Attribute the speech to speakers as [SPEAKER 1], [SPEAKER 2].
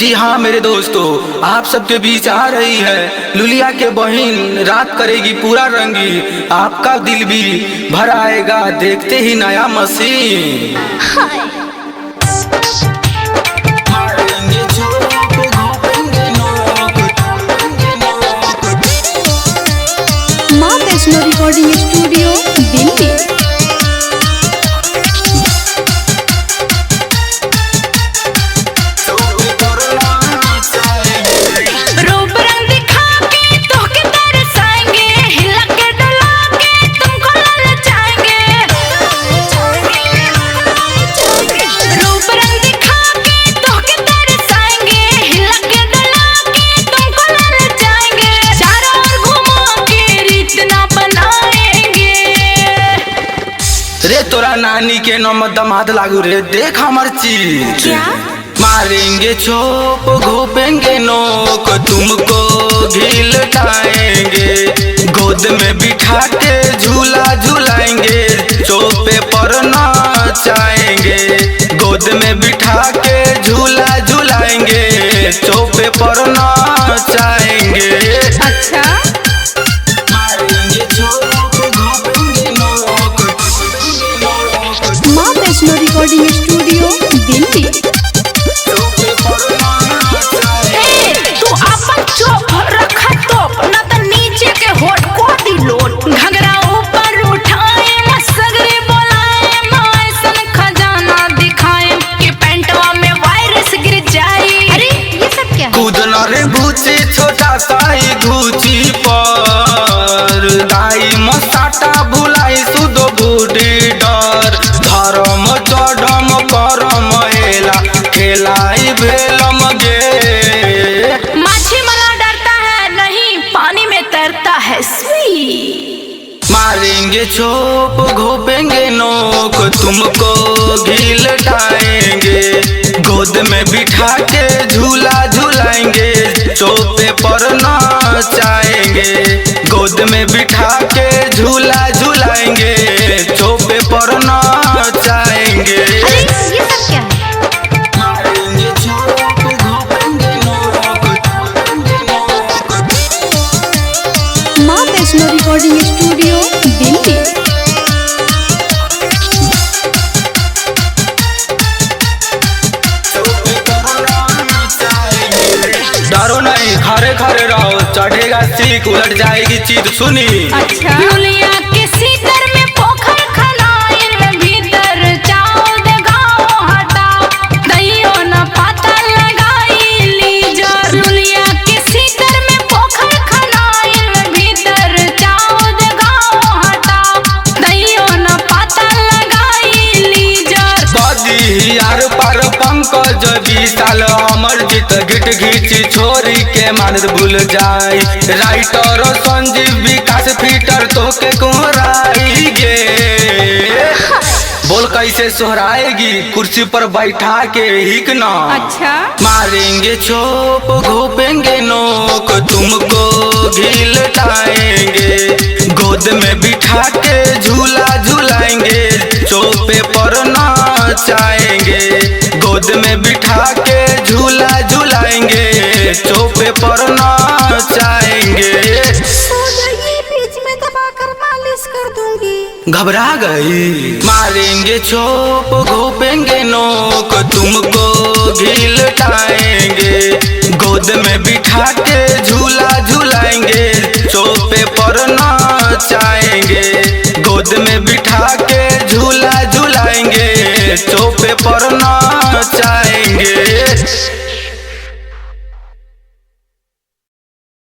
[SPEAKER 1] जी हाँ मेरे दोस्तों, आप सबके बीच आ रही है लुलिया के बहिन। रात करेगी पूरा रंगी, आपका दिल भी भर आएगा देखते ही नया मसीन।
[SPEAKER 2] माँ वैष्णो रिकॉर्डिंग स्टूडियो दिल्ली।
[SPEAKER 1] रे तोरा नानी के नम दमाद लागू रे, देख हमार चीज।
[SPEAKER 2] क्या?
[SPEAKER 1] मारेंगे चोप घोपेंगे नोक, तुमको भी लटाएंगे, गोद में बिठा के झूला झूलाएंगे, चोपे पर नचाएंगे, गोद में बिठा के झूला झूलाएंगे, चोपे पर नचाएंगे।
[SPEAKER 2] अच्छा, माँ वैष्णो रिकॉर्डिंग स्टूडियो दिल्ली।
[SPEAKER 3] तू अपन चोप रखा तोप न त नीचे के होठ को दिलोट, घगरा ऊपर उठाए मसगरे बोलाए, ऐसन खजाना दिखाए कि पेंटवा में वायरस गिर जाए।
[SPEAKER 2] अरे ये सब क्या है?
[SPEAKER 1] कूदना रे भूची छोटा साई घूची पर, दाई मसाटा भुलाई सुदो बूढ़ी डर, धर्म चढ़म करम हेला खेलाई भेलम गे।
[SPEAKER 3] माछी मरा डरता है नहीं, पानी में तैरता है स्वीट।
[SPEAKER 1] मारेंगे चोप घोपेंगे नोक, तुमको घी लटाएंगे, गोद में बिठा के झूला झूलाएंगे, चोपे पर नचाएंगे, गोद में बिठा के झूला झूलाएंगे, चोपे पर नचाएंगे।
[SPEAKER 2] अरे ये सब क्या है?
[SPEAKER 1] मारेंगे चोप घोपेंगे नोक,
[SPEAKER 2] माँ वैष्णो रिकॉर्डिंग स्टूडियो दिल्ली।
[SPEAKER 1] डरो नहीं, खरे खरे रहो, चढ़ेगा सीख उलट जाएगी चीज सुनी।
[SPEAKER 2] अच्छा,
[SPEAKER 3] लुलिया के सीकर में पोखर खनाइन में भीतर चाव दे गाँव हटाओ, दहियो न पता लगाई लीजर। लुलिया के सीकर में पोखर खनाइन में भीतर चाव दे गाँव हटाओ, दहियो न पता लगाई लीजर।
[SPEAKER 1] बदी यार पर पंकज विशाल अमर जीत गिट घीची छोरी के मानद भूल जाई, राइटर संजीव विकास फीटर तो के कुहराई गे। बोल कैसे सोहराएगी कुर्सी पर बैठा के हिकना।
[SPEAKER 2] अच्छा,
[SPEAKER 1] मारेंगे चोप घोपेंगे नोक, तुमको घी लटाएंगे, गोद में बिठा के झूला झूलाएंगे, चोपे पर नचाएंगे, गोद में बिठा के झूला झूलाएंगे, चोपे पर नचाएंगे।
[SPEAKER 3] बीच में दबाकर मालिश कर दूंगी।
[SPEAKER 1] घबरा गई? मारेंगे चोप घोपेंगे नोक, तुमको घी लटाएंगे, गोद में बिठा के झूला झूलाएंगे, चोपे पर नचाएंगे, गोद में बिठा के झूला झूलाएंगे, चोप